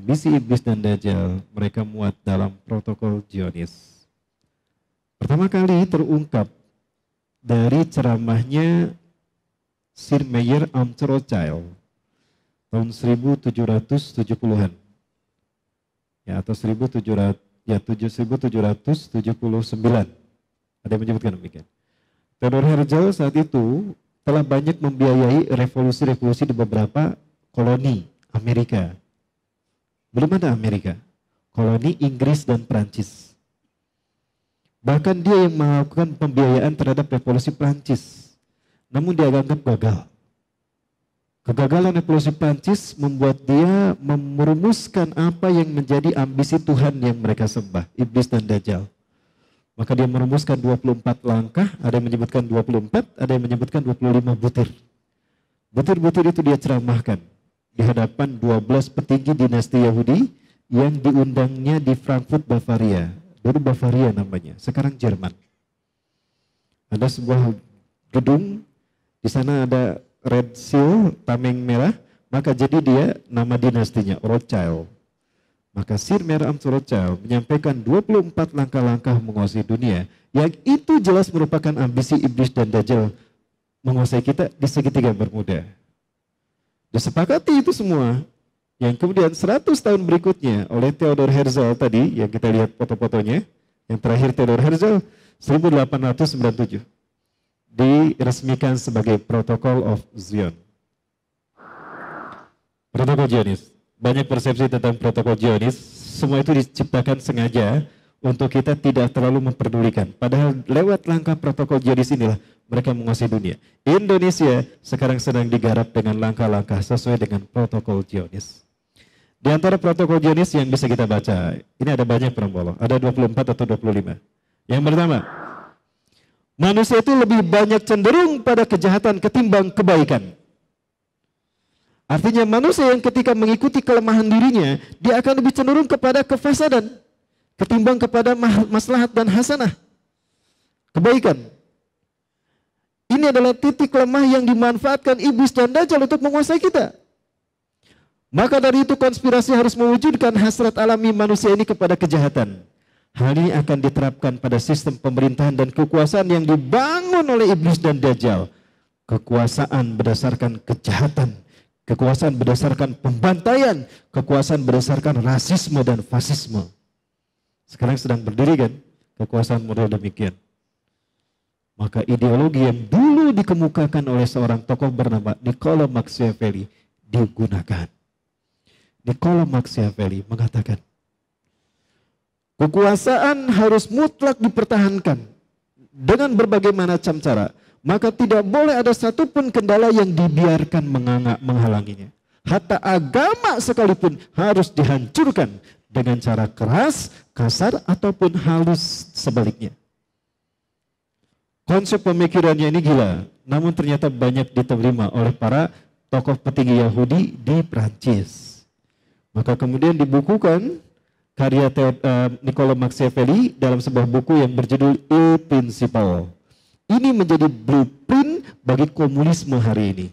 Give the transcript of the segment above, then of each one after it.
ambisi iblis dan dajjal mereka muat dalam protokol Zionis. Pertama kali terungkap dari ceramahnya Sir Meyer Amtsrothschild tahun 1770-an. Ya, atau 1779. Ada yang menyebutkan demikian. Theodor Herzl saat itu telah banyak membiayai revolusi-revolusi di beberapa koloni Amerika. Belum ada Amerika, koloni Inggris dan Prancis. Bahkan dia yang melakukan pembiayaan terhadap revolusi Prancis. Namun dia anggap gagal. Kegagalan revolusi Prancis membuat dia merumuskan apa yang menjadi ambisi Tuhan yang mereka sembah, iblis dan dajjal. Maka dia merumuskan 24 langkah, ada yang menyebutkan 24, ada yang menyebutkan 25 butir. Butir-butir itu dia ceramahkan di hadapan 12 petinggi dinasti Yahudi yang diundangnya di Frankfurt, Bavaria. Dulu Bavaria namanya, sekarang Jerman. Ada sebuah gedung, di sana ada red seal, tameng merah, maka jadi dia nama dinastinya Rothschild. Maka Sir Meyer Amtsrothschild menyampaikan 24 langkah-langkah menguasai dunia yang itu jelas merupakan ambisi iblis dan dajjal menguasai kita di segitiga Bermuda. Disepakati itu semua, yang kemudian 100 tahun berikutnya oleh Theodor Herzl tadi, yang kita lihat foto-fotonya, yang terakhir Theodor Herzl 1897, diresmikan sebagai Protocol of Zion. Protokol Zionis. Banyak persepsi tentang protokol Zionis, semua itu diciptakan sengaja untuk kita tidak terlalu memperdulikan. Padahal lewat langkah protokol Zionis inilah mereka menguasai dunia. Indonesia sekarang sedang digarap dengan langkah-langkah sesuai dengan protokol Zionis. Di antara protokol Zionis yang bisa kita baca, ini ada banyak Prambolo, ada 24 atau 25. Yang pertama, manusia itu lebih banyak cenderung pada kejahatan ketimbang kebaikan. Artinya manusia yang ketika mengikuti kelemahan dirinya, dia akan lebih cenderung kepada kefasadan ketimbang kepada maslahat dan hasanah, kebaikan. Ini adalah titik lemah yang dimanfaatkan iblis dan dajjal untuk menguasai kita. Maka dari itu konspirasi harus mewujudkan hasrat alami manusia ini kepada kejahatan. Hal ini akan diterapkan pada sistem pemerintahan dan kekuasaan yang dibangun oleh iblis dan dajjal. Kekuasaan berdasarkan kejahatan, kekuasaan berdasarkan pembantaian, kekuasaan berdasarkan rasisme dan fasisme. Sekarang sedang berdiri kan kekuasaan model demikian. Maka ideologi yang dulu dikemukakan oleh seorang tokoh bernama Niccolo Machiavelli digunakan. Niccolo Machiavelli mengatakan, kekuasaan harus mutlak dipertahankan dengan berbagai macam cara. Maka tidak boleh ada satupun kendala yang dibiarkan menghalanginya. Hatta agama sekalipun harus dihancurkan dengan cara keras, kasar, ataupun halus sebaliknya. Konsep pemikirannya ini gila, namun ternyata banyak diterima oleh para tokoh petinggi Yahudi di Prancis. Maka kemudian dibukukan karya Niccolo Machiavelli dalam sebuah buku yang berjudul Il Principal. Ini menjadi blueprint bagi komunisme hari ini.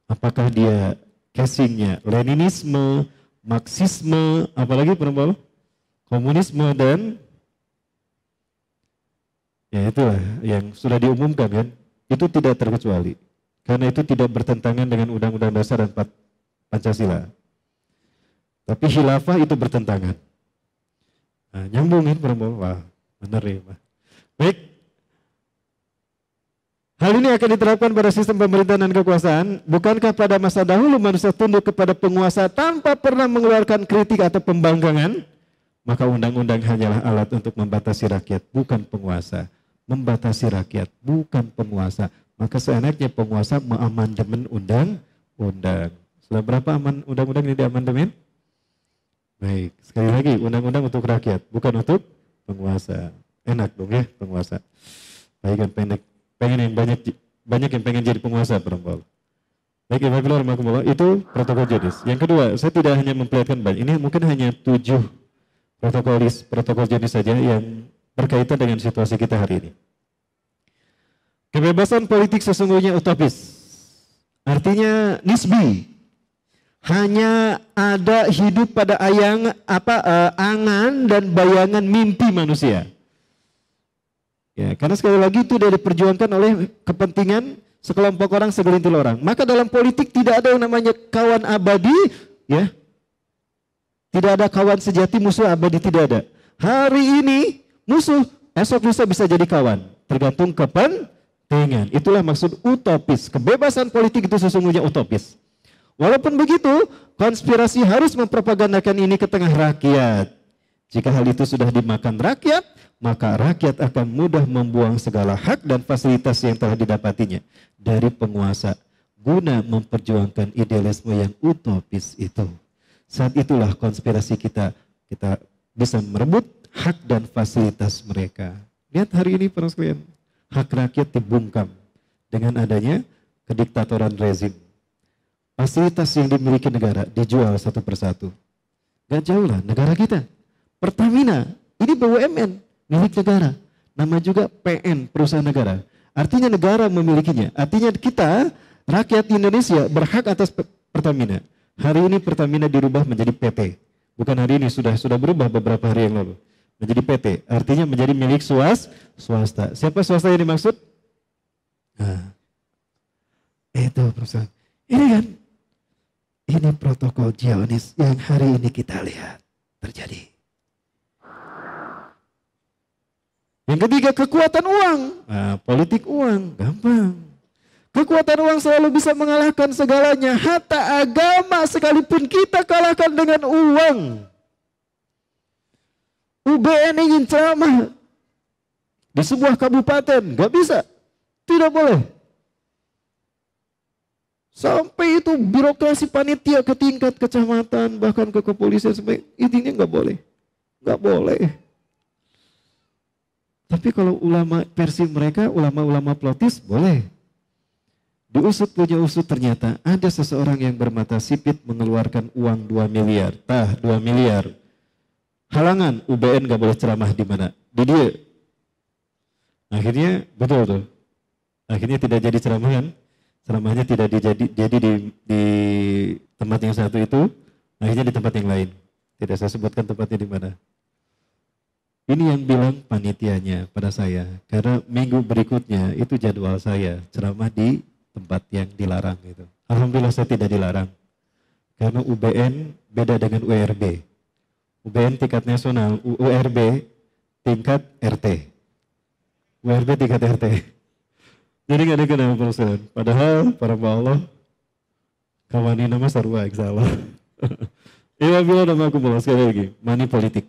Apakah dia casingnya Leninisme, Marxisme, apalagi Prambolo? Komunisme dan ya itulah yang sudah diumumkan kan. Itu tidak terkecuali. Karena itu tidak bertentangan dengan Undang-Undang Dasar dan Pancasila. Tapi khilafah itu bertentangan. Nah, nyambungin Prambolo. Wah, benar ya Pak. Baik. Hal ini akan diterapkan pada sistem pemerintahan dan kekuasaan. Bukankah pada masa dahulu manusia tunduk kepada penguasa tanpa pernah mengeluarkan kritik atau pembangkangan? Maka undang-undang hanyalah alat untuk membatasi rakyat, bukan penguasa. Membatasi rakyat, bukan penguasa. Maka seenaknya penguasa mengamandemen undang-undang. Setelah berapa undang-undang ini diamandemen? Baik, sekali lagi undang-undang untuk rakyat, bukan untuk penguasa. Enak dong ya penguasa. Baik kan pengen yang banyak yang pengen jadi penguasa Prambolo. Baik, itu protokol Zionis. Yang kedua, saya tidak hanya memperlihatkan banyak, ini mungkin hanya 7 protokol Zionis saja yang berkaitan dengan situasi kita hari ini. Kebebasan politik sesungguhnya utopis, artinya nisbi. hanya ada hidup pada angan dan bayangan mimpi manusia. Ya, karena sekali lagi itu sudah diperjuangkan oleh kepentingan sekelompok orang, segelintir orang. Maka dalam politik tidak ada yang namanya kawan abadi, ya. Tidak ada kawan sejati, musuh abadi, tidak ada. Hari ini musuh, esok lusa bisa jadi kawan, tergantung kepentingan. Itulah maksud utopis. Kebebasan politik itu sesungguhnya utopis. Walaupun begitu, konspirasi harus mempropagandakan ini ke tengah rakyat. Jika hal itu sudah dimakan rakyat, maka rakyat akan mudah membuang segala hak dan fasilitas yang telah didapatinya dari penguasa guna memperjuangkan idealisme yang utopis itu. Saat itulah konspirasi kita bisa merebut hak dan fasilitas mereka. Lihat hari ini para sekalian, hak rakyat dibungkam dengan adanya kediktatoran rezim. Fasilitas yang dimiliki negara dijual satu persatu. Gak jauh lah negara kita. Pertamina, ini BUMN, milik negara. Nama juga PN, perusahaan negara. Artinya negara memilikinya. Artinya kita, rakyat Indonesia berhak atas Pertamina. Hari ini Pertamina dirubah menjadi PT. Bukan hari ini, sudah berubah beberapa hari yang lalu. Menjadi PT, artinya menjadi milik swasta. Siapa swasta yang dimaksud? Nah, itu perusahaan. Ini kan, ini protokol Zionis yang hari ini kita lihat terjadi. Yang ketiga, kekuatan uang. Nah, politik uang, gampang. Kekuatan uang selalu bisa mengalahkan segalanya. Hatta agama sekalipun kita kalahkan dengan uang. UBN ingin ceramah di sebuah kabupaten, gak bisa. Tidak boleh. Sampai itu birokrasi panitia ke tingkat kecamatan, bahkan ke kepolisian, intinya nggak boleh. Nggak boleh. Tapi kalau ulama versi mereka, ulama-ulama plotis, boleh. Diusut punya usut ternyata ada seseorang yang bermata sipit mengeluarkan uang 2 miliar. 2 miliar. Halangan UBN nggak boleh ceramah di mana? Di dia. Akhirnya, betul tuh. Akhirnya tidak jadi ceramah kan? Ceramahnya tidak jadi di tempat yang satu itu, akhirnya di tempat yang lain. Tidak saya sebutkan tempatnya di mana. Ini yang bilang panitianya pada saya, karena minggu berikutnya itu jadwal saya ceramah di tempat yang dilarang itu. Alhamdulillah saya tidak dilarang, karena UBN beda dengan URB. UBN tingkat nasional, URB tingkat RT. URB tingkat RT. Jadi gak dikenal perusahaan. Padahal para Allah kawani nama sarwa salah. Iya bila nama aku balas sekali lagi. Money politik.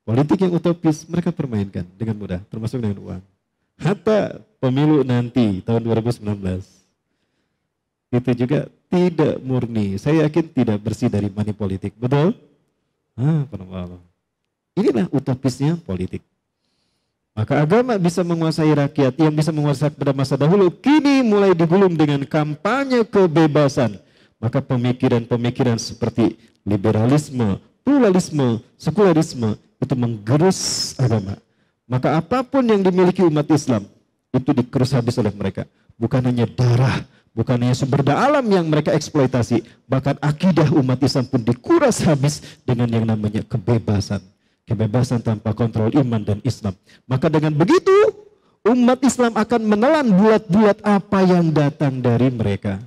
Politik yang utopis mereka permainkan dengan mudah, termasuk dengan uang. Hatta pemilu nanti tahun 2019 itu juga tidak murni. Saya yakin tidak bersih dari money politik. Betul? Para Allah. Inilah utopisnya politik. Maka agama bisa menguasai rakyat, yang bisa menguasai pada masa dahulu, kini mulai digulung dengan kampanye kebebasan. Maka pemikiran-pemikiran seperti liberalisme, pluralisme, sekularisme, itu menggerus agama. Maka apapun yang dimiliki umat Islam, itu dikerus habis oleh mereka. Bukan hanya darah, bukan hanya sumber daya alam yang mereka eksploitasi, bahkan akidah umat Islam pun dikuras habis dengan yang namanya kebebasan. Kebebasan tanpa kontrol iman dan Islam. Maka dengan begitu umat Islam akan menelan bulat-bulat apa yang datang dari mereka.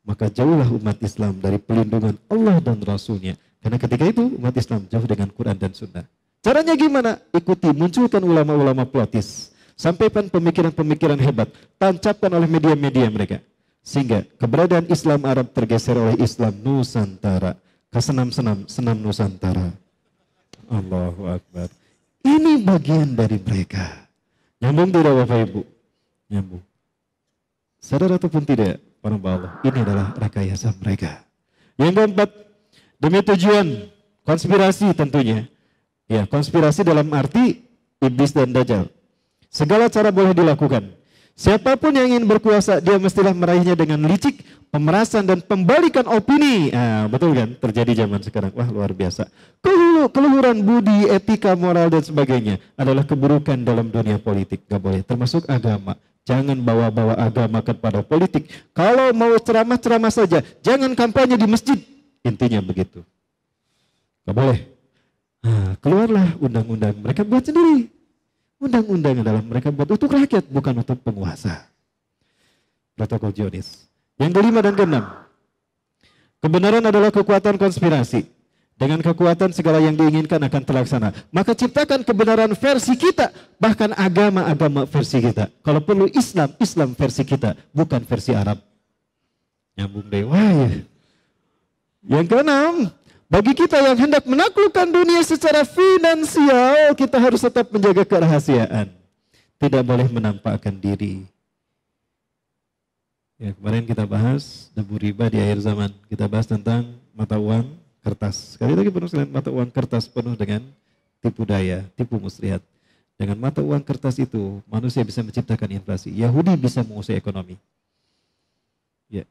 Maka jauhlah umat Islam dari pelindungan Allah dan Rasulnya. Karena ketika itu umat Islam jauh dengan Quran dan Sunnah. Caranya gimana? Ikuti, munculkan ulama-ulama plotis. Sampaikan pemikiran-pemikiran hebat. Tancapkan oleh media-media mereka. Sehingga keberadaan Islam Arab tergeser oleh Islam Nusantara. Kesenam-senam, senam Nusantara. Allahu Akbar. Ini bagian dari mereka. Nyambung tidak Bapak Ibu? Nyambung. Sadar ataupun tidak, para Allah, ini adalah rekayasa mereka. Yang keempat, demi tujuan konspirasi tentunya. Ya, konspirasi dalam arti iblis dan dajjal. Segala cara boleh dilakukan. Siapapun yang ingin berkuasa, dia mestilah meraihnya dengan licik, pemerasan dan pembalikan opini. Betul kan? Terjadi zaman sekarang. Wah, luar biasa. Keluhuran budi, etika, moral dan sebagainya adalah keburukan dalam dunia politik. Gak boleh. Termasuk agama. Jangan bawa-bawa agama kepada politik. Kalau mau ceramah-ceramah saja, jangan kampanye di masjid. Intinya begitu. Gak boleh. Nah, keluarlah undang-undang. Mereka buat sendiri. Undang-undang adalah mereka buat untuk rakyat, bukan untuk penguasa. Protokol Zionis. Yang kelima dan keenam. Kebenaran adalah kekuatan konspirasi. Dengan kekuatan segala yang diinginkan akan terlaksana. Maka ciptakan kebenaran versi kita. Bahkan agama-agama versi kita. Kalau perlu Islam, Islam versi kita. Bukan versi Arab. Nyambung deh. Wah ya. Yang keenam. Bagi kita yang hendak menaklukkan dunia secara finansial. Kita harus tetap menjaga kerahasiaan. Tidak boleh menampakkan diri. Ya, kemarin kita bahas debu riba di akhir zaman. Kita bahas tentang mata uang kertas. Sekali lagi penuh sekalian, mata uang kertas penuh dengan tipu daya, tipu muslihat. Dengan mata uang kertas itu, manusia bisa menciptakan inflasi. Yahudi bisa menguasai ekonomi. Ya.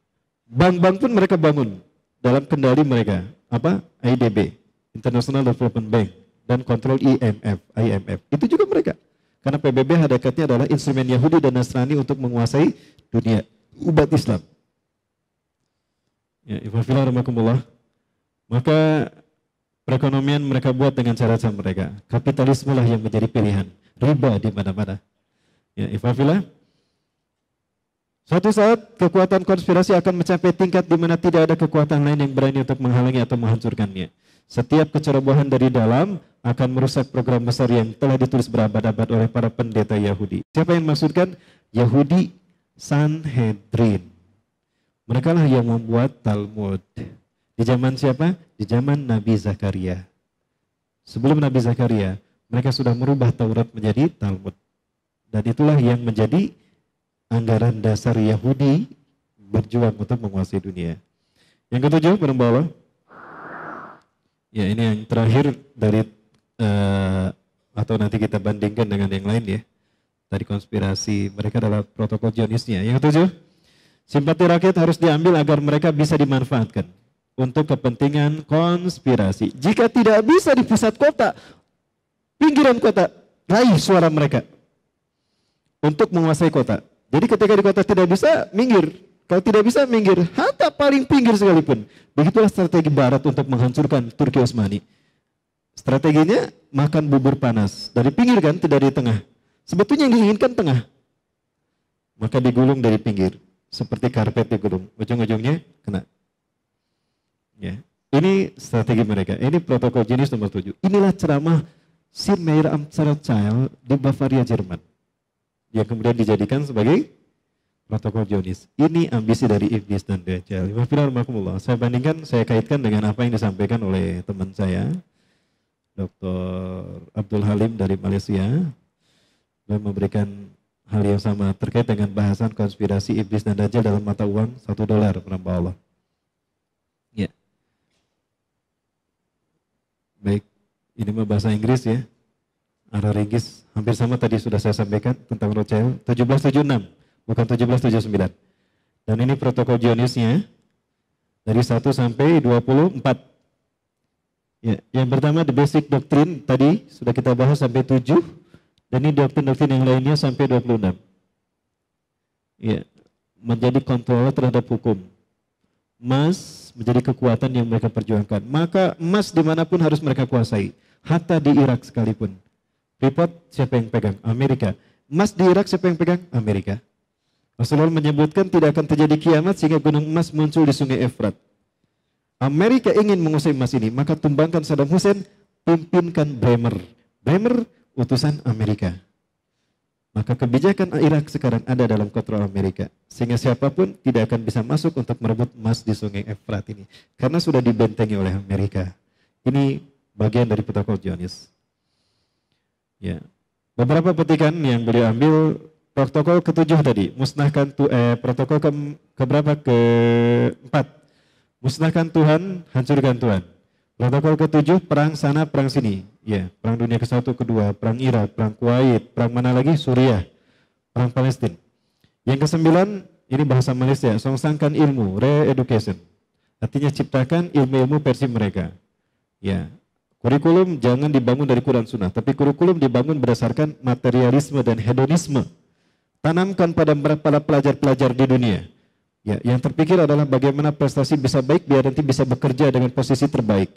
Bank-bank pun mereka bangun dalam kendali mereka. Apa? IDB, International Development Bank, dan kontrol IMF. Itu juga mereka. Karena PBB hakikatnya adalah instrumen Yahudi dan Nasrani untuk menguasai dunia umat Islam. Ya, ifafillah rahmakumullah. Maka perekonomian mereka buat dengan cara-cara mereka. Kapitalisme lah yang menjadi pilihan. Riba di mana-mana. Ya, ifafillah. Suatu saat kekuatan konspirasi akan mencapai tingkat di mana tidak ada kekuatan lain yang berani untuk menghalangi atau menghancurkannya. Setiap kecerobohan dari dalam akan merusak program besar yang telah ditulis berabad-abad oleh para pendeta Yahudi. Siapa yang maksudkan? Yahudi Sanhedrin. Mereka lah yang membuat Talmud. Di zaman siapa? Di zaman Nabi Zakaria. Sebelum Nabi Zakaria, mereka sudah merubah Taurat menjadi Talmud. Dan itulah yang menjadi anggaran dasar Yahudi berjuang untuk menguasai dunia. Yang ketujuh, penyembah Allah. Ya, ini yang terakhir dari atau nanti kita bandingkan dengan yang lain ya. Tadi konspirasi, mereka adalah protokol Zionisnya. Yang ketujuh, simpati rakyat harus diambil agar mereka bisa dimanfaatkan untuk kepentingan konspirasi. Jika tidak bisa di pusat kota, pinggiran kota, raih suara mereka untuk menguasai kota. Jadi ketika di kota tidak bisa, minggir. Kalau tidak bisa, minggir. Hatta paling pinggir sekalipun. Begitulah strategi Barat untuk menghancurkan Turki Utsmani. Strateginya makan bubur panas. Dari pinggir kan, tidak di tengah. Sebetulnya yang diinginkan tengah. Maka digulung dari pinggir. Seperti karpet digulung. Ujung-ujungnya kena. Ya. Ini strategi mereka. Ini protokol jenis nomor 7. Inilah ceramah Sir Meyer Amtschild di Bavaria, Jerman. Yang kemudian dijadikan sebagai protokol Zionis. Ini ambisi dari iblis dan Dajjal. Saya bandingkan, saya kaitkan dengan apa yang disampaikan oleh teman saya, Dr. Abdul Halim dari Malaysia. Beliau memberikan hal yang sama terkait dengan bahasan konspirasi iblis dan Dajjal dalam mata uang $1 penambah Allah. Ya. Baik, ini mah bahasa Inggris ya. Arah ringgis hampir sama tadi sudah saya sampaikan tentang Rothschild 1776 bukan 1779. Dan ini protokol Zionisnya dari 1 sampai 24. Ya, yang pertama the basic doctrine tadi sudah kita bahas sampai 7 dan ini doktrin-doktrin yang lainnya sampai 26. Ya, menjadi kontrol terhadap hukum. Emas menjadi kekuatan yang mereka perjuangkan. Maka emas dimanapun harus mereka kuasai. Hatta di Irak sekalipun. Freeport siapa yang pegang? Amerika. Emas di Irak siapa yang pegang? Amerika. Rasulullah menyebutkan tidak akan terjadi kiamat sehingga gunung emas muncul di sungai Efrat. Amerika ingin menguasai emas ini, maka tumbangkan Saddam Hussein, pimpinkan Bremer. Bremer utusan Amerika. Maka kebijakan Irak sekarang ada dalam kontrol Amerika. Sehingga siapapun tidak akan bisa masuk untuk merebut emas di sungai Efrat ini. Karena sudah dibentengi oleh Amerika. Ini bagian dari protokol Zionis. Ya. Beberapa petikan yang beliau ambil, protokol ke-7 tadi, musnahkan protokol keberapa? Ke-4. Musnahkan Tuhan, hancurkan Tuhan. Protokol ke-7, perang sana, perang sini. Ya, perang dunia ke-1, ke-2, perang Irak, perang Kuwait, perang mana lagi? Suriah, perang Palestina. Yang ke-9, ini bahasa Malaysia, songsangkan ilmu, re-education. Artinya ciptakan ilmu-ilmu versi mereka. Ya. Kurikulum jangan dibangun dari Quran Sunnah, tapi kurikulum dibangun berdasarkan materialisme dan hedonisme. tanamkan pada para pelajar-pelajar di dunia. Ya, yang terpikir adalah bagaimana prestasi bisa baik biar nanti bisa bekerja dengan posisi terbaik.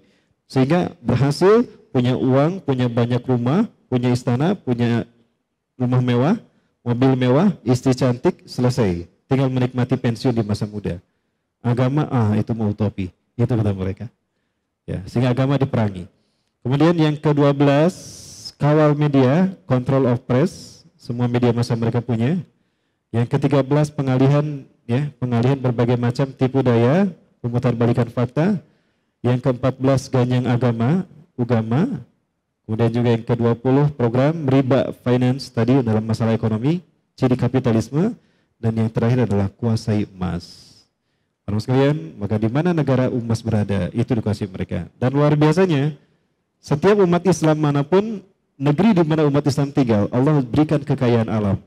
Sehingga berhasil, punya uang, punya banyak rumah, punya istana, punya rumah mewah, mobil mewah, istri cantik, selesai. Tinggal menikmati pensiun di masa muda. Agama, itu mau utopi. Itu kata mereka. Ya, sehingga agama diperangi. Kemudian yang ke-12, kawal media, control of press, semua media massa mereka punya. Yang ke-13, pengalihan berbagai macam tipu daya, pemutarbalikan fakta. Yang ke-14, ganyang agama, ugama. Kemudian juga yang ke-20, program riba finance tadi dalam masalah ekonomi, ciri kapitalisme. Dan yang terakhir adalah kuasai emas. Para sekalian, maka di mana negara emas berada, itu dikuasai mereka. Dan luar biasanya, setiap umat Islam manapun, negeri di mana umat Islam tinggal, Allah berikan kekayaan alam.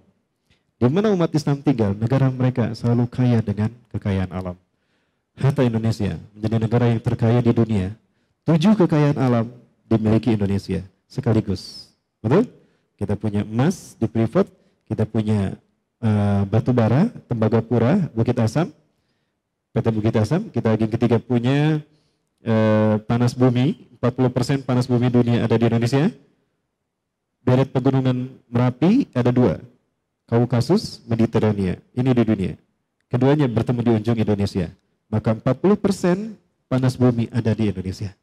Di mana umat Islam tinggal, negara mereka selalu kaya dengan kekayaan alam. Hatta Indonesia menjadi negara yang terkaya di dunia. 7 kekayaan alam dimiliki Indonesia sekaligus. Betul? Kita punya emas di Privat, kita punya batu bara, Tembagapura, Bukit Asam, PT Bukit Asam, kita yang ketiga punya panas bumi, 40% panas bumi dunia ada di Indonesia. Deret pegunungan Merapi ada 2, Kaukasus, Mediterania, ini di dunia. Keduanya bertemu di ujung Indonesia. Maka 40% panas bumi ada di Indonesia.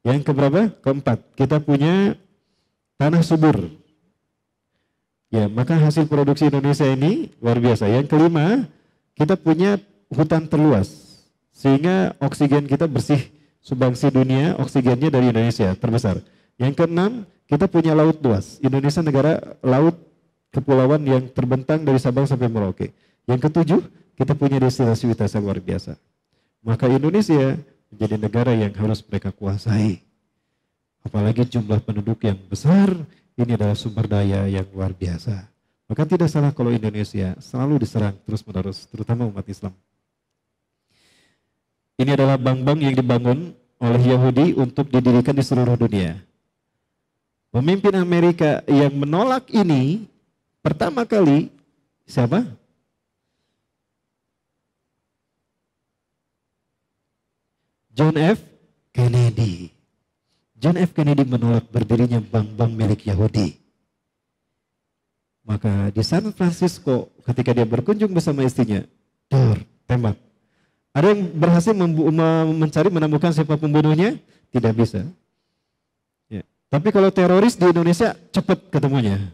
Yang keberapa? Keempat, kita punya tanah subur. Ya, maka hasil produksi Indonesia ini luar biasa. Yang kelima, kita punya hutan terluas, sehingga oksigen kita bersih, sumbangsi dunia oksigennya dari Indonesia terbesar. Yang keenam, kita punya laut luas. Indonesia negara laut kepulauan yang terbentang dari Sabang sampai Merauke. Yang ketujuh, kita punya destinasi wisata luar biasa. Maka Indonesia menjadi negara yang harus mereka kuasai. Apalagi jumlah penduduk yang besar, ini adalah sumber daya yang luar biasa. Maka tidak salah kalau Indonesia selalu diserang terus-menerus, terutama umat Islam. Ini adalah bank-bank yang dibangun oleh Yahudi untuk didirikan di seluruh dunia. Pemimpin Amerika yang menolak ini pertama kali siapa? John F. Kennedy. John F. Kennedy menolak berdirinya bank-bank milik Yahudi. Maka di San Francisco ketika dia berkunjung bersama istrinya, tembak. Ada yang berhasil menemukan siapa pembunuhnya? Tidak bisa. Ya. Tapi kalau teroris di Indonesia cepat ketemunya.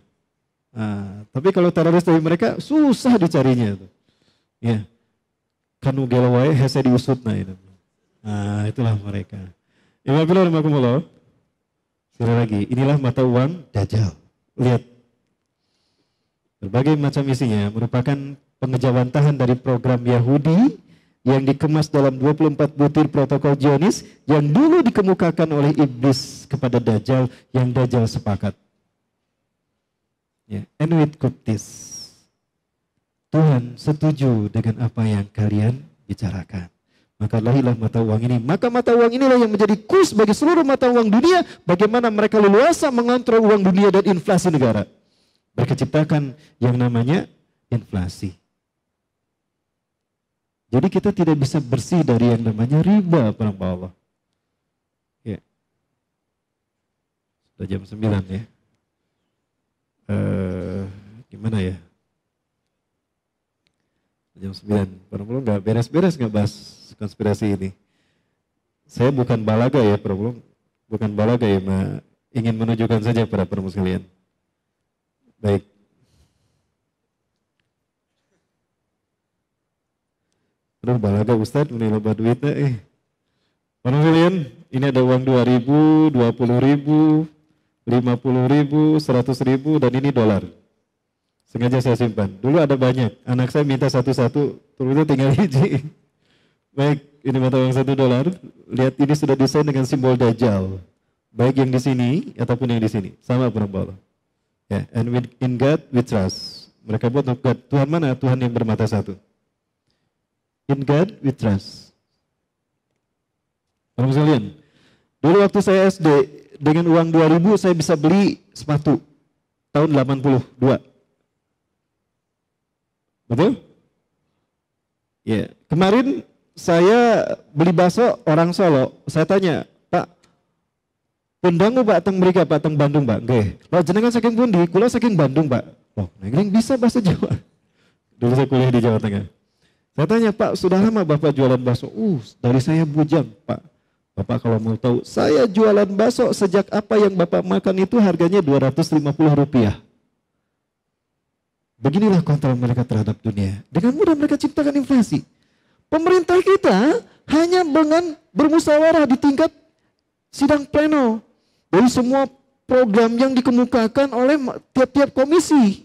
Tapi kalau teroris dari mereka susah dicarinya. Ya. Kanu gelawai hese diusut itu. Itulah mereka. Sekali lagi, inilah mata uang Dajjal. Lihat. Berbagai macam isinya merupakan pengejawantahan dari program Yahudi yang dikemas dalam 24 butir protokol Zionis yang dulu dikemukakan oleh iblis kepada Dajjal yang Dajjal sepakat. Ya, and with this, Tuhan setuju dengan apa yang kalian bicarakan. Maka lahirlah mata uang ini. Maka mata uang inilah yang menjadi kurs bagi seluruh mata uang dunia. Bagaimana mereka leluasa mengontrol uang dunia dan inflasi negara. Mereka ciptakan yang namanya inflasi. Jadi kita tidak bisa bersih dari yang namanya riba, para Allah. Ya. Sudah jam 9 ya. Gimana ya? Jam 9. Para Allah nggak beres-beres nggak bahas konspirasi ini. Saya bukan balaga ya, para Allah. Bukan balaga ya, ingin menunjukkan saja pada para sekalian. Baik. Aduh balaga Ustadz, ini loba duitnya Para kalian, ini ada uang 2.000, 20.000, 50.000, 100.000 dan ini dolar. Sengaja saya simpan. Dulu ada banyak, anak saya minta satu-satu, ternyata tinggal hiji. Baik, ini mata uang $1. Lihat ini sudah desain dengan simbol Dajjal. Baik yang di sini ataupun yang di sini, sama para ya, and in God we trust. Mereka buat God. Tuhan mana? Tuhan yang bermata satu. In God we trust. Kalau sekalian, dulu waktu saya SD dengan uang 2.000 saya bisa beli sepatu tahun 82. Betul? Ya, kemarin saya beli bakso orang Solo, saya tanya, Pak, pundangmu Pak teng mereka Pak teng Bandung Pak, nggih. Lo jenengan saking pundi? Kula saking Bandung Pak. Oh, nggih bisa bahasa Jawa. Dulu saya kuliah di Jawa Tengah. Saya tanya, Pak, sudah lama Bapak jualan bakso? Dari saya bujang, Pak. Bapak kalau mau tahu, saya jualan bakso sejak apa yang Bapak makan itu harganya Rp250. Beginilah kontrol mereka terhadap dunia. Dengan mudah mereka ciptakan inflasi. Pemerintah kita hanya dengan bermusyawarah di tingkat sidang pleno. Dari semua program yang dikemukakan oleh tiap-tiap komisi.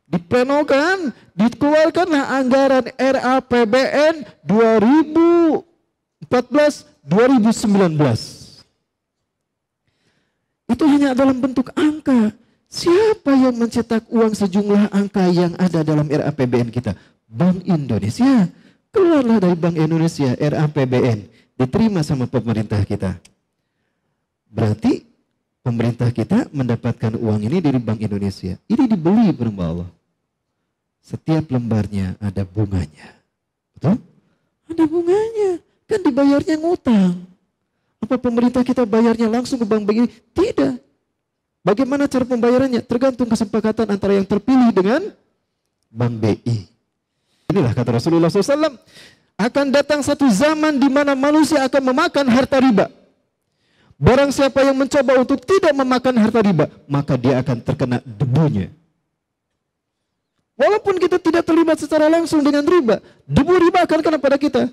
Diplenokan, dikeluarkanlah anggaran RAPBN 2014-2019. Itu hanya dalam bentuk angka. Siapa yang mencetak uang sejumlah angka yang ada dalam RAPBN kita? Bank Indonesia. Keluarlah dari Bank Indonesia RAPBN. Diterima sama pemerintah kita. Berarti pemerintah kita mendapatkan uang ini dari Bank Indonesia. Ini dibeli berhamba Allah. Setiap lembarnya ada bunganya. Betul? Ada bunganya. Kan dibayarnya ngutang. Apa pemerintah kita bayarnya langsung ke bank begini? Tidak. Bagaimana cara pembayarannya? Tergantung kesepakatan antara yang terpilih dengan Bank BI. Inilah kata Rasulullah SAW. Akan datang satu zaman di mana manusia akan memakan harta riba. Barang siapa yang mencoba untuk tidak memakan harta riba, maka dia akan terkena debunya. Walaupun kita tidak terlibat secara langsung dengan riba, debu riba akan kena pada kita.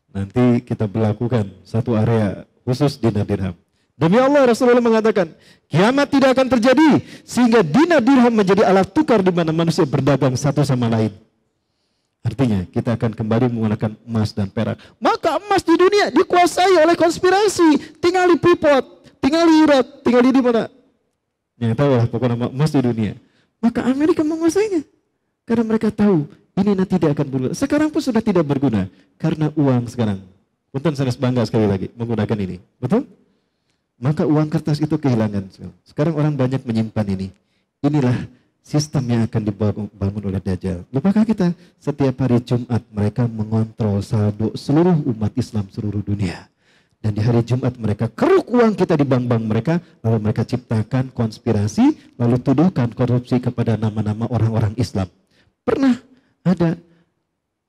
Nanti kita berlakukan satu area khusus dinar dirham. Demi Allah, Rasulullah mengatakan, kiamat tidak akan terjadi sehingga dinar dirham menjadi alat tukar di mana manusia berdagang satu sama lain. Artinya kita akan kembali menggunakan emas dan perak. Maka emas di dunia dikuasai oleh konspirasi. Tinggal di Freeport, tinggal di Irak, tinggal di mana? Yang tahu lah pokoknya emas di dunia. Maka Amerika menguasainya. Karena mereka tahu ini nanti tidak akan berguna. Sekarang pun sudah tidak berguna. Karena uang sekarang. Punten saya bangga sekali lagi menggunakan ini. Betul? Maka uang kertas itu kehilangan. Sekarang orang banyak menyimpan ini. Inilah sistem yang akan dibangun oleh Dajjal. Lupakah kita setiap hari Jumat mereka mengontrol saldo seluruh umat Islam seluruh dunia. Dan di hari Jumat mereka keruk uang kita di bank-bank mereka. Lalu mereka ciptakan konspirasi. Lalu tuduhkan korupsi kepada nama-nama orang-orang Islam. Pernah ada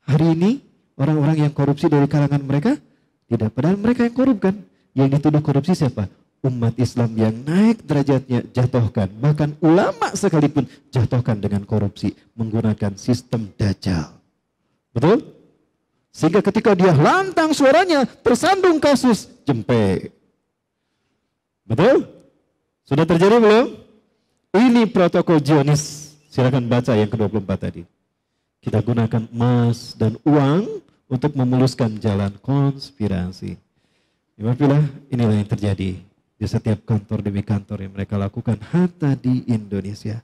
hari ini orang-orang yang korupsi dari kalangan mereka? Tidak, padahal mereka yang korup kan. Yang dituduh korupsi siapa? Umat Islam yang naik derajatnya jatuhkan. Bahkan ulama sekalipun jatuhkan dengan korupsi. Menggunakan sistem Dajjal. Betul? Sehingga ketika dia lantang suaranya tersandung kasus jempek. Betul? Sudah terjadi belum? Ini protokol Zionis. Silakan baca yang ke-24 tadi. Kita gunakan emas dan uang untuk memuluskan jalan konspirasi. Alhamdulillah, inilah yang terjadi di setiap kantor demi kantor yang mereka lakukan hatta di Indonesia.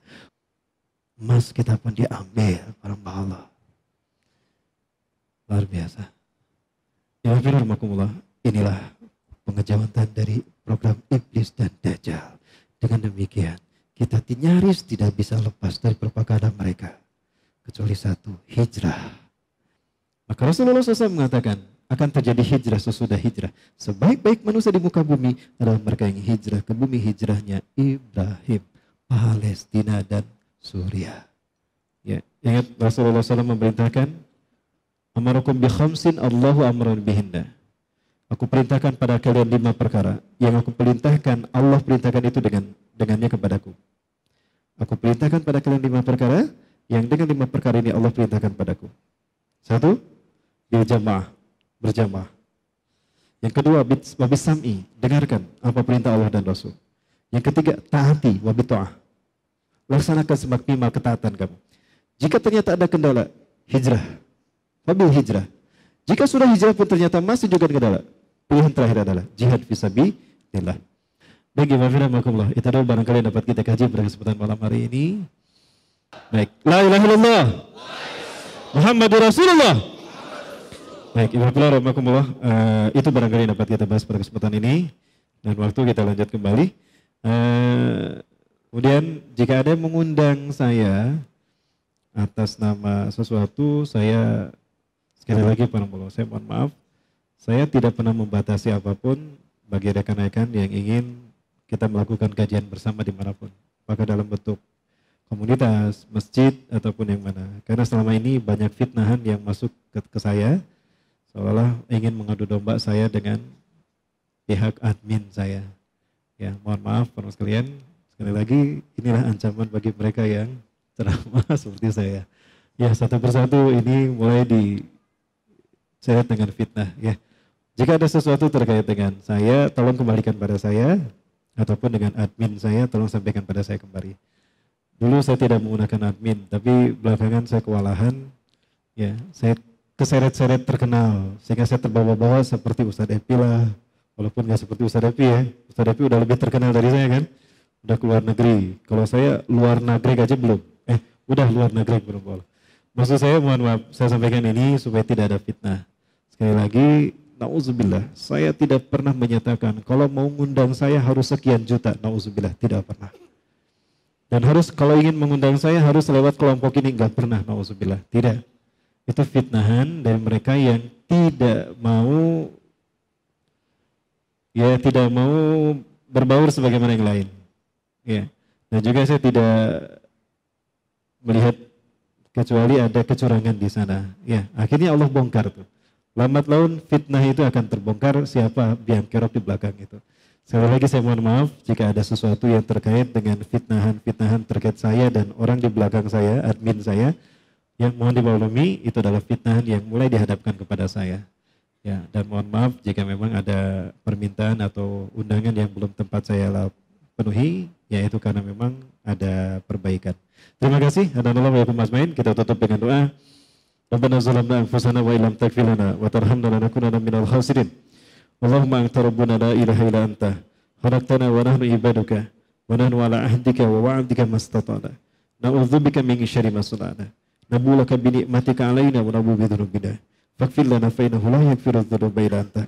Emas kita pun diambil orang Allah. Luar biasa. Alhamdulillah, inilah pengejauhan dari program iblis dan Dajjal. Dengan demikian, kita nyaris tidak bisa lepas dari propaganda mereka. Kecuali satu, hijrah. Maka Rasulullah SAW mengatakan, akan terjadi hijrah sesudah hijrah. Sebaik-baik manusia di muka bumi adalah mereka yang hijrah ke bumi hijrahnya Ibrahim, Palestina dan Suriah. Ya, ingat Rasulullah SAW memerintahkan, Amarukum bi khamsin Allahu amran bihinna. Aku perintahkan pada kalian 5 perkara. Yang aku perintahkan, Allah perintahkan itu dengannya kepadaku. Aku perintahkan pada kalian 5 perkara, yang dengan 5 perkara ini Allah perintahkan padaku. 1, bil jamaah. Berjamaah. Yang kedua, wabis sam'i, dengarkan apa perintah Allah dan Rasul. Yang ketiga, taati, wabito'ah. Laksanakan semaksimal ketaatan kamu. Jika ternyata ada kendala, hijrah. Wabil hijrah. Jika sudah hijrah pun ternyata masih juga kendala, pilihan terakhir adalah jihad fisabilillah. Baik, Bismillahirrahmanirrahim. Itu adalah barangkali yang dapat kita kaji pada kesempatan malam hari ini. Baik, la ilaha illallah Muhammadur Rasulullah. Baik, Bismillahirrahmanirrahim. Itu barangkali yang dapat kita bahas pada kesempatan ini. Dan waktu kita lanjut kembali. Kemudian jika ada yang mengundang saya atas nama sesuatu, saya sekali lagi Pak Rombolo, saya mohon maaf, saya tidak pernah membatasi apapun bagi rekan-rekan yang ingin kita melakukan kajian bersama dimanapun, apakah dalam bentuk komunitas, masjid, ataupun yang mana. Karena selama ini banyak fitnahan yang masuk ke saya, seolah-olah ingin mengadu domba saya dengan pihak admin saya. Ya, mohon maaf para sekalian, sekali lagi inilah ancaman bagi mereka yang ceramah seperti saya. Ya, satu persatu ini mulai diseret dengan fitnah. Ya, jika ada sesuatu terkait dengan saya, tolong kembalikan pada saya, ataupun dengan admin saya, tolong sampaikan pada saya kembali. Dulu saya tidak menggunakan admin, tapi belakangan saya kewalahan. Ya, saya keseret-seret terkenal, sehingga saya terbawa-bawa seperti Ustadz Epi lah. Walaupun nggak seperti Ustadz Epi ya, Ustadz Epi udah lebih terkenal dari saya kan, udah keluar negeri. Kalau saya luar negeri aja belum, udah luar negeri belum. Maksud saya mohon maaf, saya sampaikan ini supaya tidak ada fitnah. Sekali lagi, nauzubillah, saya tidak pernah menyatakan kalau mau ngundang saya harus sekian juta, nauzubillah, tidak pernah. Dan harus kalau ingin mengundang saya harus lewat kelompok ini, nggak pernah, nauzubillah, tidak. Itu fitnahan dari mereka yang tidak mau berbaur sebagaimana yang lain. Ya. Dan juga saya tidak melihat kecuali ada kecurangan di sana. Ya, akhirnya Allah bongkar tuh. Lambat laun fitnah itu akan terbongkar siapa biang kerok di belakang itu. Sekali lagi saya mohon maaf jika ada sesuatu yang terkait dengan fitnahan terkait saya dan orang di belakang saya, admin saya, yang mohon dimaklumi itu adalah fitnahan yang mulai dihadapkan kepada saya. Ya, dan mohon maaf jika memang ada permintaan atau undangan yang belum tempat saya penuhi, yaitu karena memang ada perbaikan. Terima kasih. Hadanallahu wa iyyakum ajmain. Kita tutup dengan doa. Rabbana zalamna anfusana wa illam taghfir lana wa tarhamna lanakunanna minal khasirin. Allahumma anta rabbuna la ilaha illa anta khalaqtana wa nahnu ibaduka wa nahnu ala ahdika wa wa'dika mastata'na. Na'udzubika min syarri ma sana'na. Nabulaka bi ni'matika alaina wa nabu bi dzunubina. Faghfir lana fa innahu la yaghfiru dzunuba illa anta.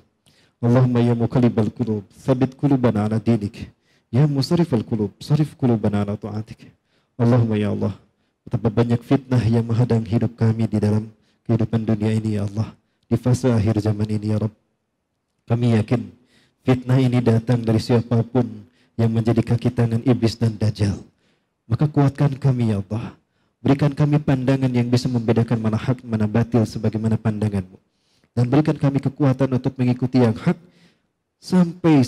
Allahumma ya muqallibal qulub, tsabbit qulubana ala dinik. Ya musarrifal qulub, sarif qulubana ala ta'atik. Allahumma ya Allah, betapa banyak fitnah yang menghadang hidup kami di dalam kehidupan dunia ini ya Allah. Di fase akhir zaman ini ya Rabb. Kami yakin fitnah ini datang dari siapapun yang menjadi kaki tangan iblis dan dajjal. Maka kuatkan kami ya Allah. Berikan kami pandangan yang bisa membedakan mana hak, mana batil sebagaimana pandangan-Mu. Dan berikan kami kekuatan untuk mengikuti yang hak sampai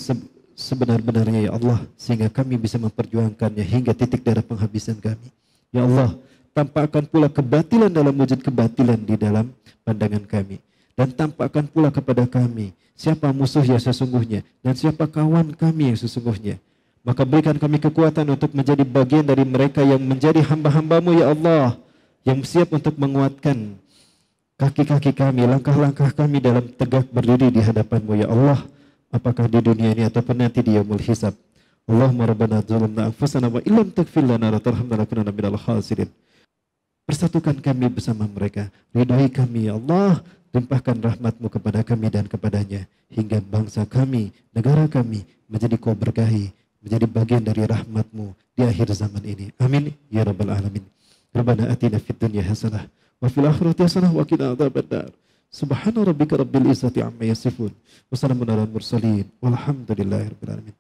sebenar-benarnya ya Allah. Sehingga kami bisa memperjuangkannya hingga titik darah penghabisan kami. Ya Allah, tampakkan pula kebatilan dalam wujud kebatilan di dalam pandangan kami. Dan tampakkan pula kepada kami siapa musuh yang sesungguhnya dan siapa kawan kami yang sesungguhnya. Maka berikan kami kekuatan untuk menjadi bagian dari mereka yang menjadi hamba-hamba-Mu ya Allah, yang siap untuk menguatkan kaki-kaki kami, langkah-langkah kami dalam tegak berdiri di hadapan-Mu ya Allah, apakah di dunia ini ataupun nanti di yaumul hisab. Allahumma rabbana zalamna anfusana wa illam taghfir lana wa tarhamna lanakunanna minal khasirin. Persatukan kami bersama mereka, ridhai kami ya Allah, limpahkan rahmat-Mu kepada kami dan kepadanya, hingga bangsa kami, negara kami menjadi Kau berkahi, menjadi bagian dari rahmat-Mu di akhir zaman ini. Amin ya rabbal alamin. Rabbana atina fid dunya hasanah wa fil akhirati hasanah wa qina adzabannar. Subhana rabbika rabbil izzati amma yasifun wa salamun alal mursalin walhamdulillahi rabbil alamin.